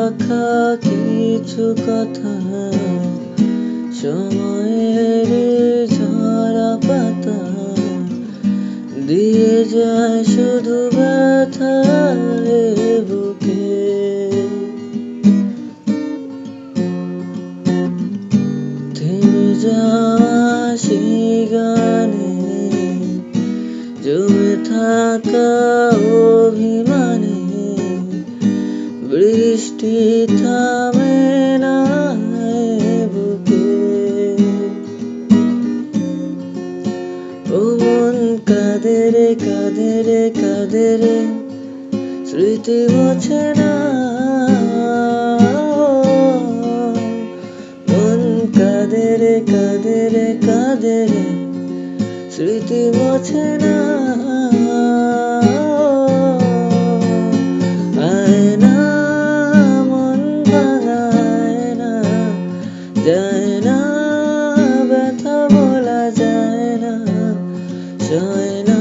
রাখা কিছু কথা সময়ের ঝরা পাতা দিয়ে যায় শুধু ব্যথা এ বুকে। থেমে যাওয়া সেই গানে জমে থাকা অভিমানে বৃষ্টি থামে না এ বুকে। ও মন কাঁদে রে কাঁদে রে কাঁদে রে স্মৃতি মোছে না। মন কাঁদে রে কাঁদে রে কাঁদে রে স্মৃতি মোছে না। আয়না মন ভাঙায় না, যায় না ব্যথা বলা যায় না, সয় না।